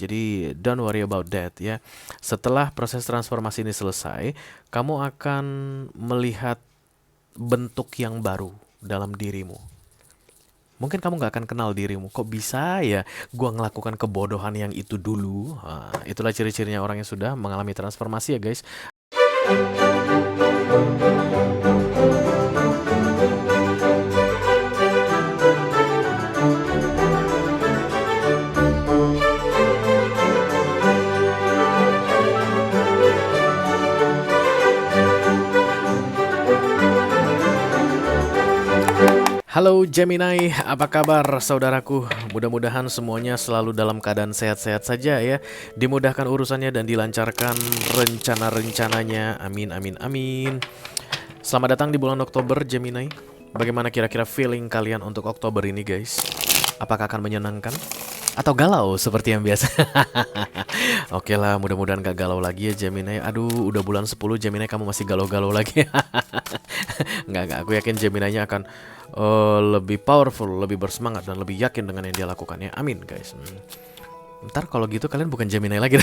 Jadi don't worry about that ya. Setelah proses transformasi ini selesai, kamu akan melihat bentuk yang baru dalam dirimu. Mungkin kamu nggak akan kenal dirimu. Kok bisa ya gua ngelakukan kebodohan yang itu dulu? Itulah ciri-cirinya orang yang sudah mengalami transformasi ya guys. Halo Gemini, apa kabar saudaraku? Mudah-mudahan semuanya selalu dalam keadaan sehat-sehat saja ya. Dimudahkan urusannya dan dilancarkan rencana-rencananya. Amin, amin, amin. Selamat datang di bulan Oktober Gemini. Bagaimana kira-kira feeling kalian untuk Oktober ini guys? Apakah akan menyenangkan? Atau galau seperti yang biasa? Oke lah, mudah-mudahan gak galau lagi ya Gemini. Aduh, udah bulan 10 Gemini kamu masih galau-galau lagi. Enggak, aku yakin Gemini-nya akan lebih powerful, lebih bersemangat, dan lebih yakin dengan yang dia lakukan ya. Amin guys. Ntar kalau gitu kalian bukan Gemini lagi.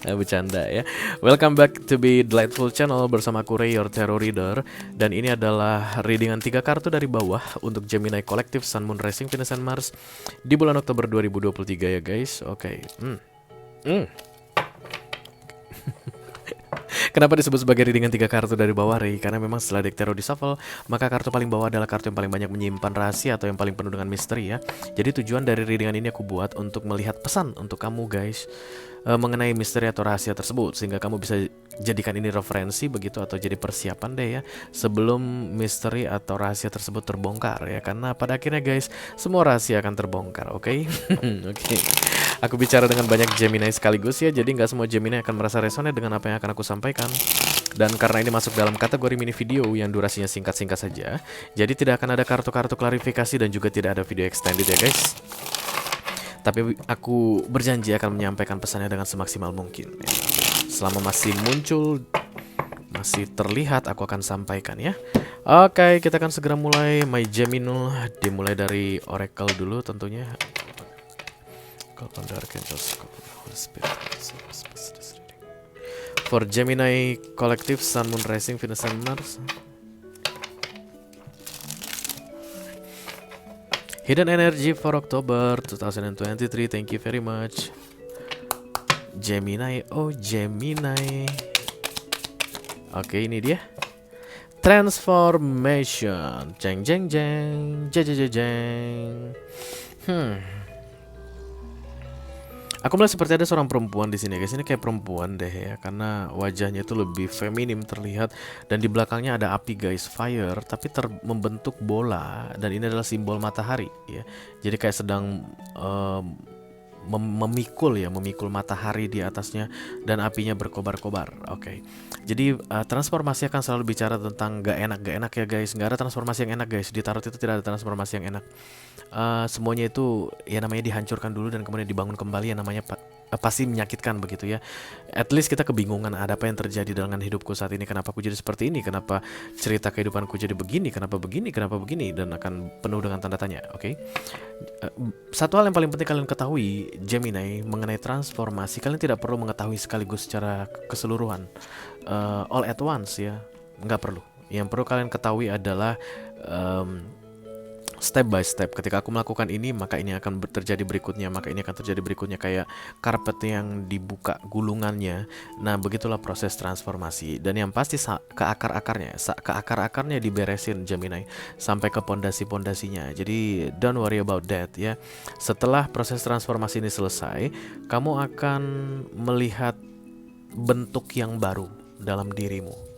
Bercanda ya. Welcome back to be Delightful Channel bersama aku Ray, your tarot reader. Dan ini adalah readingan 3 kartu dari bawah untuk Gemini Collective, Sun, Moon, Rising, Venus, and Mars di bulan Oktober 2023 ya guys. Oke. Kenapa disebut sebagai readingan 3 kartu dari bawah, Ray? Karena memang setelah deck tarot di shuffle, maka kartu paling bawah adalah kartu yang paling banyak menyimpan rahasia atau yang paling penuh dengan misteri ya. Jadi tujuan dari readingan ini aku buat untuk melihat pesan untuk kamu guys mengenai misteri atau rahasia tersebut, sehingga kamu bisa jadikan ini referensi begitu atau jadi persiapan deh ya sebelum misteri atau rahasia tersebut terbongkar ya. Karena pada akhirnya guys, semua rahasia akan terbongkar, oke? Oke. Aku bicara dengan banyak Gemini sekaligus ya, jadi nggak semua Gemini akan merasa resonate dengan apa yang akan aku sampaikan. Dan karena ini masuk dalam kategori mini video yang durasinya singkat-singkat saja, jadi tidak akan ada kartu-kartu klarifikasi dan juga tidak ada video extended ya guys. Tapi aku berjanji akan menyampaikan pesannya dengan semaksimal mungkin ya. Selama masih muncul, masih terlihat, aku akan sampaikan ya. Oke, kita akan segera mulai My Gemini. Dimulai dari Oracle dulu tentunya. For Gemini Collective, Sun, Moon, Rising, Venus, and Mars. Hidden Energy for October 2023. Thank you very much Gemini. Oh Gemini. Oke, ini dia Transformation. Jeng jeng jeng jeng jeng jeng. Aku melihat seperti ada seorang perempuan di sini guys. Ini kayak perempuan deh ya, karena wajahnya itu lebih feminim terlihat, dan di belakangnya ada api guys, fire, tapi membentuk bola, dan ini adalah simbol matahari ya. Jadi kayak sedang memikul matahari di atasnya, dan apinya berkobar-kobar. Oke. Jadi transformasi akan selalu bicara tentang gak enak ya guys. Gak ada transformasi yang enak guys. Di tarot itu tidak ada transformasi yang enak. Semuanya itu ya namanya dihancurkan dulu dan kemudian dibangun kembali, yang namanya pasti menyakitkan begitu ya. At least kita kebingungan ada apa yang terjadi dengan hidupku saat ini, kenapa aku jadi seperti ini, kenapa cerita kehidupanku jadi begini, kenapa begini, dan akan penuh dengan tanda tanya. Oke. Satu hal yang paling penting kalian ketahui Gemini mengenai transformasi, kalian tidak perlu mengetahui sekaligus secara keseluruhan, all at once ya, nggak perlu. Yang perlu kalian ketahui adalah step by step. Ketika aku melakukan ini, maka ini akan terjadi berikutnya, maka ini akan terjadi berikutnya, kayak karpet yang dibuka gulungannya. Nah, begitulah proses transformasi. Dan yang pasti ke akar-akarnya diberesin Gemini sampai ke pondasi-pondasinya. Jadi don't worry about that ya. Setelah proses transformasi ini selesai, kamu akan melihat bentuk yang baru dalam dirimu.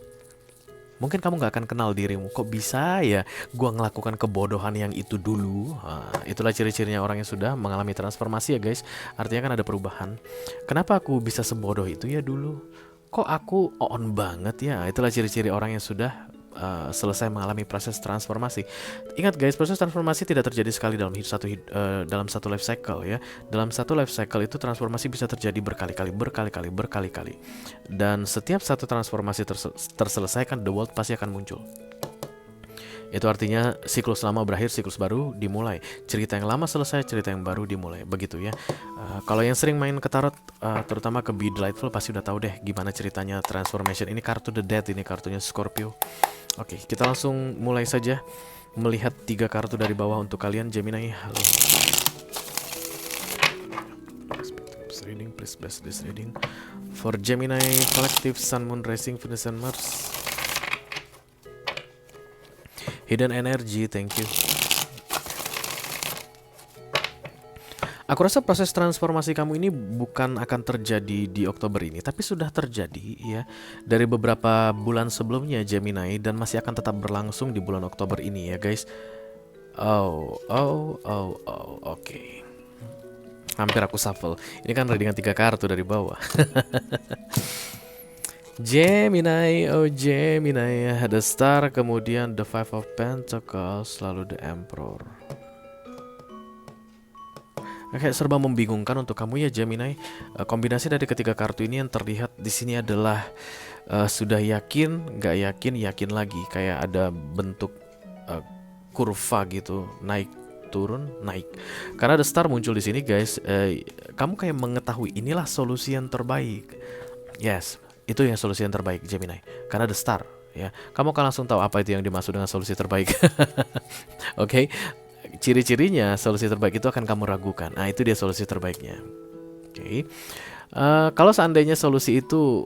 Mungkin kamu gak akan kenal dirimu. Kok bisa ya gua ngelakukan kebodohan yang itu dulu? Itulah ciri-cirinya orang yang sudah mengalami transformasi ya guys. Artinya kan ada perubahan. Kenapa aku bisa sebodoh itu ya dulu? Kok aku on banget ya? Itulah ciri-ciri orang yang sudah selesai mengalami proses transformasi. Ingat guys, proses transformasi tidak terjadi sekali dalam dalam satu life cycle ya. Dalam satu life cycle itu transformasi bisa terjadi berkali-kali. Dan setiap satu transformasi terselesaikan, the world pasti akan muncul. Itu artinya siklus lama berakhir, siklus baru dimulai. Cerita yang lama selesai, cerita yang baru dimulai. Begitu ya. Kalau yang sering main ke tarot, terutama ke Be Delightful, pasti udah tahu deh gimana ceritanya transformation. Ini kartu The Dead, ini kartunya Scorpio. Oke, kita langsung mulai saja melihat 3 kartu dari bawah untuk kalian Gemini. Halo. Please bless this reading for Gemini Collective, Sun, Moon, Rising, Venus, and Mars. Hidden Energy, thank you. Aku rasa proses transformasi kamu ini bukan akan terjadi di Oktober ini, tapi sudah terjadi ya dari beberapa bulan sebelumnya Gemini, dan masih akan tetap berlangsung di bulan Oktober ini ya guys. Oke. Hampir aku shuffle. Ini kan readingan 3 kartu dari bawah. Gemini, oh Gemini, ada Star, kemudian The Five of Pentacles, lalu The Emperor. Kayak serba membingungkan untuk kamu ya Gemini. Kombinasi dari ketiga kartu ini yang terlihat di sini adalah sudah yakin, nggak yakin, yakin lagi. Kayak ada bentuk kurva gitu, naik turun naik. Karena The Star muncul di sini guys. Kamu kayak mengetahui inilah solusi yang terbaik. Yes. Itu yang solusi yang terbaik Gemini. Karena The Star ya. Kamu akan langsung tahu apa itu yang dimaksud dengan solusi terbaik. Oke. Ciri-cirinya solusi terbaik itu akan kamu ragukan. Nah, itu dia solusi terbaiknya. Oke. Kalau seandainya solusi itu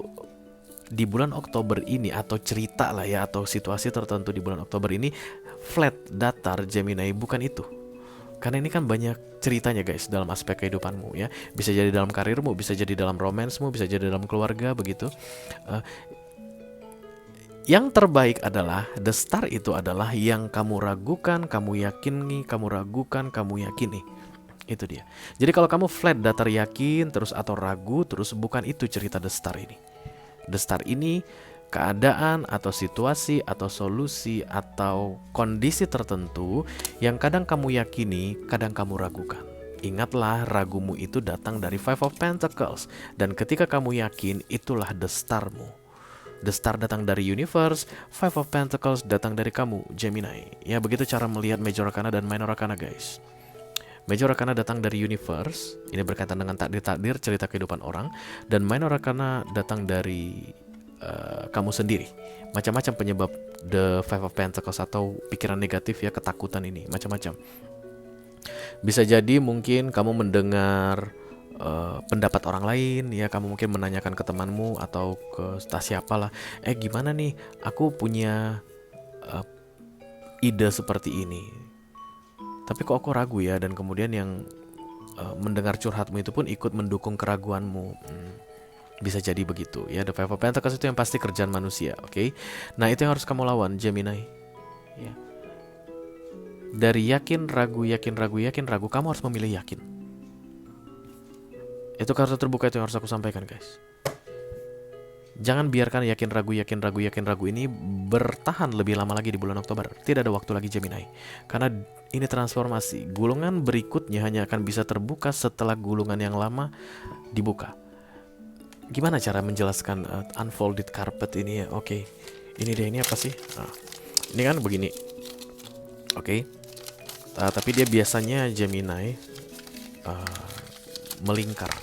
di bulan Oktober ini, atau cerita lah ya, atau situasi tertentu di bulan Oktober ini flat, datar Gemini, bukan itu. Karena ini kan banyak ceritanya guys dalam aspek kehidupanmu ya. Bisa jadi dalam karirmu, bisa jadi dalam romansmu, bisa jadi dalam keluarga begitu. Yang terbaik adalah The Star itu adalah yang kamu ragukan, kamu yakini, kamu ragukan, kamu yakini. Itu dia. Jadi kalau kamu flat, datar, yakin terus atau ragu terus, bukan itu cerita The Star ini. The Star ini keadaan atau situasi atau solusi atau kondisi tertentu yang kadang kamu yakini, kadang kamu ragukan. Ingatlah, ragumu itu datang dari Five of Pentacles, dan ketika kamu yakin, itulah The Star-mu. The Star datang dari Universe, Five of Pentacles datang dari kamu Gemini. Ya, begitu cara melihat Major Arcana dan Minor Arcana guys. Major Arcana datang dari Universe, ini berkaitan dengan takdir-takdir, cerita kehidupan orang. Dan Minor Arcana datang dari kamu sendiri. Macam-macam penyebab The Five of Pentacles atau pikiran negatif ya, ketakutan ini macam-macam. Bisa jadi mungkin kamu mendengar pendapat orang lain ya, kamu mungkin menanyakan ke temanmu atau ke entah siapa lah, gimana nih, aku punya ide seperti ini, tapi kok aku ragu ya, dan kemudian yang mendengar curhatmu itu pun ikut mendukung keraguanmu. Bisa jadi begitu ya. The Five of Pentacles itu yang pasti kerjaan manusia, oke? Nah, itu yang harus kamu lawan Gemini ya. Dari yakin, ragu, yakin, ragu, yakin, ragu, kamu harus memilih yakin. Itu kartu terbuka itu yang harus aku sampaikan guys. Jangan biarkan yakin, ragu, yakin, ragu, yakin, ragu ini bertahan lebih lama lagi di bulan Oktober. Tidak ada waktu lagi Gemini. Karena ini transformasi. Gulungan berikutnya hanya akan bisa terbuka setelah gulungan yang lama dibuka. Gimana cara menjelaskan unfolded carpet ini ya? Oke. Ini deh, ini apa sih? Ini kan begini. Oke. Tapi dia biasanya Gemini melingkar.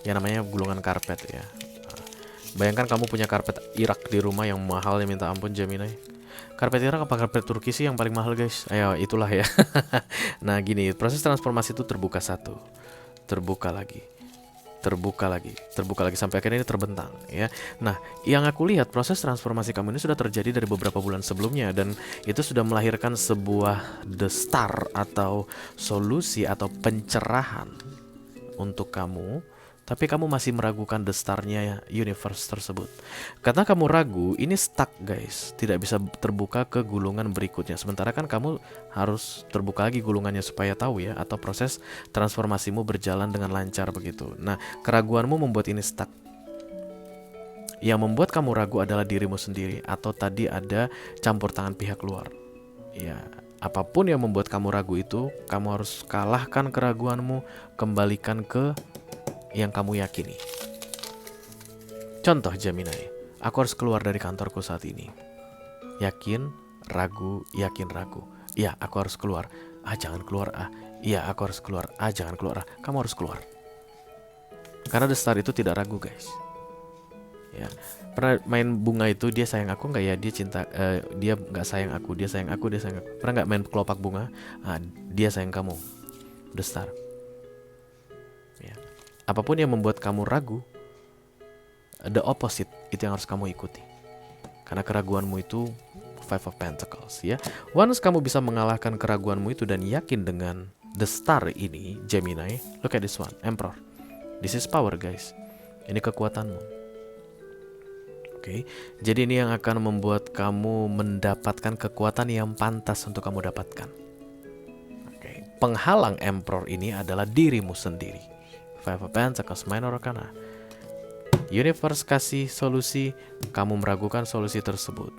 Ya, namanya gulungan karpet ya. Bayangkan kamu punya karpet Irak di rumah yang mahal, yang minta ampun Gemini. Karpet Irak apa karpet Turki sih yang paling mahal guys? Ayo, itulah ya. Nah gini, proses transformasi itu terbuka satu, terbuka lagi, terbuka lagi, terbuka lagi, sampai akhirnya ini terbentang ya. Nah, yang aku lihat proses transformasi kamu ini sudah terjadi dari beberapa bulan sebelumnya, dan itu sudah melahirkan sebuah The Star atau solusi atau pencerahan untuk kamu. Tapi kamu masih meragukan The Star-nya universe tersebut. Karena kamu ragu, ini stuck guys, tidak bisa terbuka ke gulungan berikutnya. Sementara kan kamu harus terbuka lagi gulungannya supaya tahu ya, atau proses transformasimu berjalan dengan lancar begitu. Nah, keraguanmu membuat ini stuck. Yang membuat kamu ragu adalah dirimu sendiri, atau tadi ada campur tangan pihak luar. Ya, apapun yang membuat kamu ragu itu, kamu harus kalahkan keraguanmu, kembalikan ke yang kamu yakini. Contoh Gemini, aku harus keluar dari kantorku saat ini. Yakin, ragu, yakin ragu. Iya, aku harus keluar. Ah, jangan keluar. Ah, iya, aku harus keluar. Ah, jangan keluar. Ah, kamu harus keluar. Karena the star itu tidak ragu, guys. Ya, pernah main bunga itu, dia sayang aku nggak ya? Dia cinta, dia nggak sayang aku, dia sayang aku, dia sayang aku. Pernah nggak main kelopak bunga? Ah, dia sayang kamu. The star. Ya. Apapun yang membuat kamu ragu, the opposite itu yang harus kamu ikuti. Karena keraguanmu itu Five of Pentacles, ya. Once kamu bisa mengalahkan keraguanmu itu dan yakin dengan the star ini, Gemini, look at this one, Emperor. This is power, guys. Ini kekuatanmu. Oke. Jadi ini yang akan membuat kamu mendapatkan kekuatan yang pantas untuk kamu dapatkan. Oke. Penghalang Emperor ini adalah dirimu sendiri. Five of Pentacles, Minor Arcana. Universe kasih solusi, kamu meragukan solusi tersebut.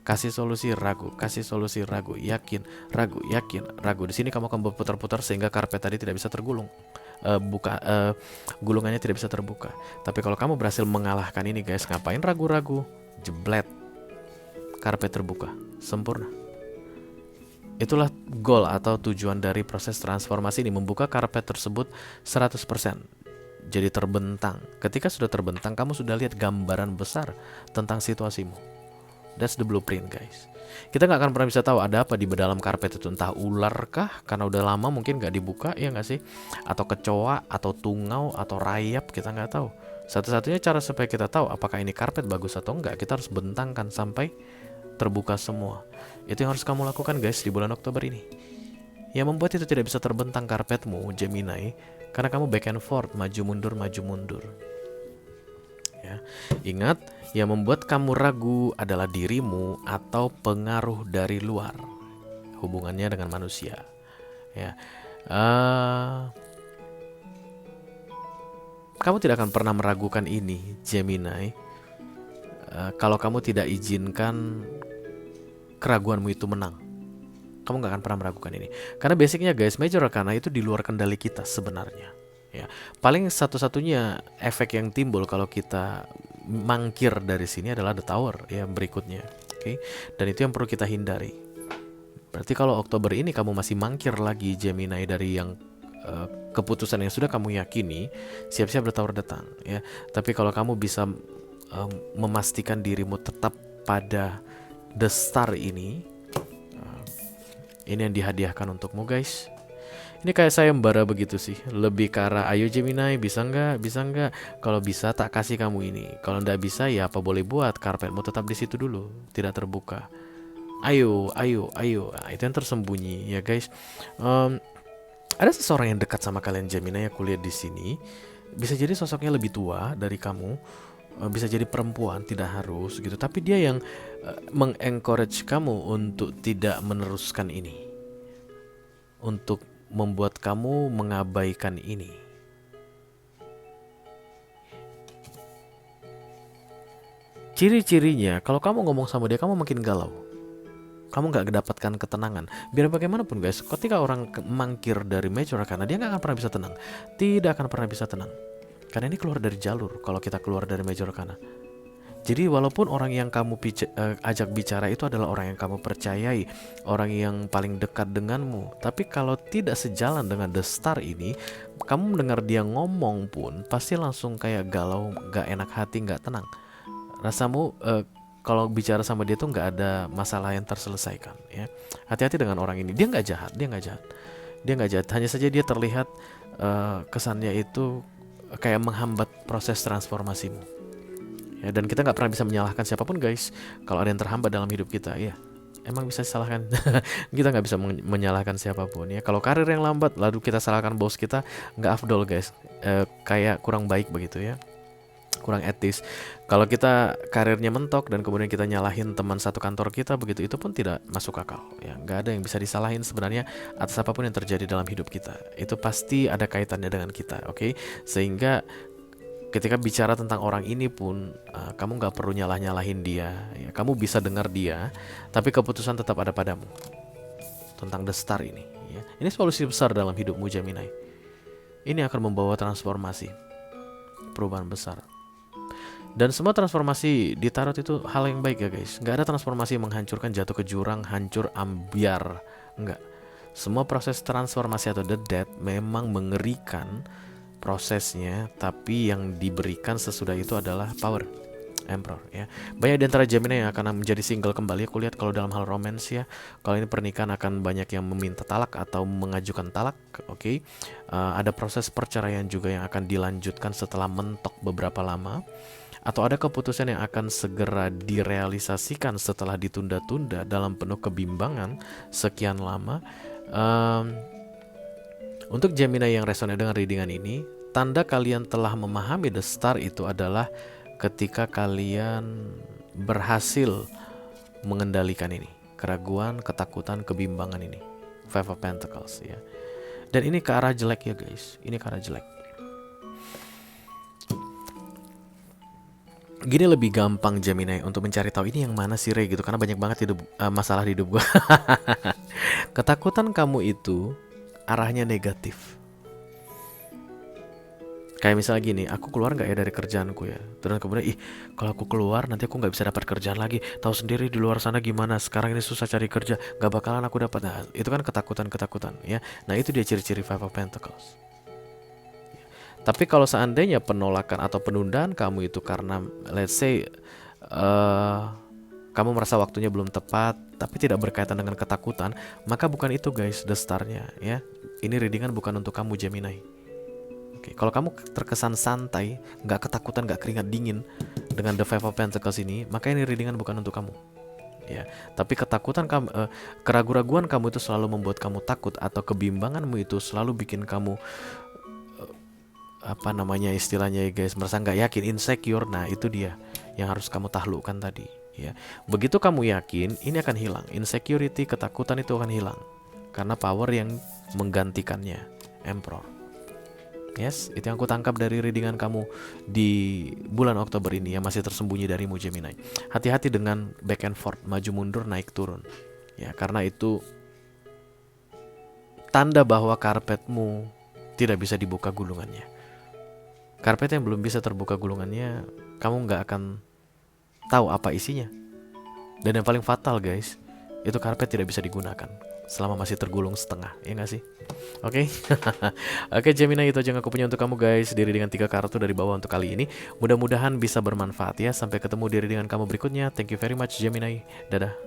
Kasih solusi, ragu, yakin, ragu, yakin, ragu. Di sini kamu akan berputar-putar sehingga karpet tadi tidak bisa tergulung. Gulungannya tidak bisa terbuka. Tapi kalau kamu berhasil mengalahkan ini, guys, ngapain ragu-ragu? Jeblet. Karpet terbuka, sempurna. Itulah goal atau tujuan dari proses transformasi ini, membuka karpet tersebut 100%. Jadi terbentang. Ketika sudah terbentang, kamu sudah lihat gambaran besar tentang situasimu. That's the blueprint, guys. Kita nggak akan pernah bisa tahu ada apa di dalam karpet itu. Entah ular kah, karena udah lama mungkin nggak dibuka, ya nggak sih? Atau kecoa, atau tungau, atau rayap, kita nggak tahu. Satu-satunya cara supaya kita tahu apakah ini karpet bagus atau enggak, kita harus bentangkan sampai terbuka semua. Itu yang harus kamu lakukan, guys, di bulan Oktober ini. Yang membuat itu tidak bisa terbentang karpetmu, Gemini, karena kamu back and forth, maju mundur, maju mundur. Ya. Ingat, yang membuat kamu ragu adalah dirimu atau pengaruh dari luar, hubungannya dengan manusia. Ya, kamu tidak akan pernah meragukan ini, Gemini, kalau kamu tidak izinkan keraguanmu itu menang. Kamu gak akan pernah meragukan ini. Karena basicnya, guys, Major Arcana itu di luar kendali kita sebenarnya. Ya, paling satu-satunya efek yang timbul kalau kita mangkir dari sini adalah the tower, ya, berikutnya. Oke. Dan itu yang perlu kita hindari. Berarti kalau Oktober ini kamu masih mangkir lagi, Gemini, dari yang keputusan yang sudah kamu yakini, siap-siap the tower datang, ya. Tapi kalau kamu bisa memastikan dirimu tetap pada the star ini yang dihadiahkan untukmu, guys. Ini kayak sayembara begitu sih. Lebih ke arah, ayo Gemini, bisa nggak? Bisa nggak? Kalau bisa tak kasih kamu ini. Kalau nggak bisa, ya apa boleh buat. Karpetmu tetap di situ dulu, tidak terbuka. Ayo, ayo, ayo. Nah, itu yang tersembunyi, ya, guys. Ada seseorang yang dekat sama kalian, Gemini, yang kulihat di sini. Bisa jadi sosoknya lebih tua dari kamu. Bisa jadi perempuan, tidak harus gitu. Tapi dia yang mengencourage kamu untuk tidak meneruskan ini, untuk membuat kamu mengabaikan ini. Ciri-cirinya, kalau kamu ngomong sama dia, kamu makin galau. Kamu gak mendapatkan ketenangan. Biar bagaimanapun, guys, ketika orang mangkir dari Major Arcana, dia gak akan pernah bisa tenang. Tidak akan pernah bisa tenang. Karena ini keluar dari jalur kalau kita keluar dari Major Arcana. Jadi walaupun orang yang kamu ajak bicara itu adalah orang yang kamu percayai, orang yang paling dekat denganmu, tapi kalau tidak sejalan dengan the star ini, kamu mendengar dia ngomong pun pasti langsung kayak galau, gak enak hati, gak tenang. Rasamu kalau bicara sama dia tuh gak ada masalah yang terselesaikan, ya. Hati-hati dengan orang ini. Dia gak jahat, dia gak jahat. Hanya saja dia terlihat kesannya itu kayak menghambat proses transformasimu. Ya, dan kita nggak pernah bisa menyalahkan siapapun, guys. Kalau ada yang terhambat dalam hidup kita, ya emang bisa disalahkan. Kita nggak bisa menyalahkan siapapun, ya. Kalau karir yang lambat lalu kita salahkan bos kita, nggak afdol, guys. Kayak kurang baik begitu, ya, kurang etis. Kalau kita karirnya mentok dan kemudian kita nyalahin teman satu kantor kita begitu, itu pun tidak masuk akal, ya. Nggak ada yang bisa disalahin sebenarnya atas apapun yang terjadi dalam hidup kita. Itu pasti ada kaitannya dengan kita, oke? Sehingga ketika bicara tentang orang ini pun kamu gak perlu nyalah-nyalahin dia, ya. Kamu bisa dengar dia, tapi keputusan tetap ada padamu tentang the star ini, ya. Ini solusi besar dalam hidupmu, Gemini. Ini akan membawa transformasi, perubahan besar. Dan semua transformasi di tarot itu hal yang baik ya guys. Nggak ada transformasi yang menghancurkan, jatuh ke jurang, hancur, ambiar. Nggak. Semua proses transformasi atau the death memang mengerikan prosesnya, tapi yang diberikan sesudah itu adalah power. Emperor ya. Banyak di antara Gemini yang akan menjadi single kembali. Aku lihat kalau dalam hal romance ya, kalau ini pernikahan akan banyak yang meminta talak atau mengajukan talak. Oke. Ada proses perceraian juga yang akan dilanjutkan setelah mentok beberapa lama, atau ada keputusan yang akan segera direalisasikan setelah ditunda-tunda dalam penuh kebimbangan sekian lama. Untuk Gemini yang resonate dengan readingan ini, tanda kalian telah memahami the star itu adalah ketika kalian berhasil mengendalikan ini, keraguan, ketakutan, kebimbangan ini, Five of Pentacles ya. Dan ini ke arah jelek ya guys, ini ke arah jelek. Gini lebih gampang Gemini untuk mencari tahu ini yang mana sih Ray gitu, karena banyak banget masalah di hidup gue. Ketakutan kamu itu arahnya negatif. Kayak misalnya gini, aku keluar nggak ya dari kerjaanku ya, terus kemudian kalau aku keluar nanti aku nggak bisa dapat kerjaan lagi, tahu sendiri di luar sana gimana, sekarang ini susah cari kerja, nggak bakalan aku dapat. Nah, itu kan ketakutan ya. Nah itu dia ciri-ciri Five of Pentacles. Tapi kalau seandainya penolakan atau penundaan kamu itu karena let's say kamu merasa waktunya belum tepat, tapi tidak berkaitan dengan ketakutan, maka bukan itu guys the star-nya ya. Ini readingan bukan untuk kamu Gemini. Kalau kamu terkesan santai, nggak ketakutan, nggak keringat dingin dengan the Five of Pentacles ini, maka ini readingan bukan untuk kamu. Ya, tapi ketakutan kamu, keraguan-raguan kamu itu selalu membuat kamu takut, atau kebimbanganmu itu selalu bikin kamu apa namanya istilahnya ya guys, merasa nggak yakin, insecure. Nah itu dia yang harus kamu taklukkan tadi. Ya, begitu kamu yakin, ini akan hilang. Insecurity, ketakutan itu akan hilang karena power yang menggantikannya, Emperor. Yes, itu yang aku tangkap dari readingan kamu di bulan Oktober ini yang masih tersembunyi darimu Gemini. Hati-hati dengan back and forth, maju mundur, naik turun. Ya, karena itu tanda bahwa karpetmu tidak bisa dibuka gulungannya. Karpet yang belum bisa terbuka gulungannya, kamu nggak akan tahu apa isinya. Dan yang paling fatal guys, itu karpet tidak bisa digunakan selama masih tergulung setengah, ya nggak sih? Oke. Oke Gemini, itu aja yang aku punya untuk kamu guys, diri dengan 3 kartu dari bawah untuk kali ini. Mudah-mudahan bisa bermanfaat ya. Sampai ketemu di readingan kamu berikutnya. Thank you very much Gemini. Dadah.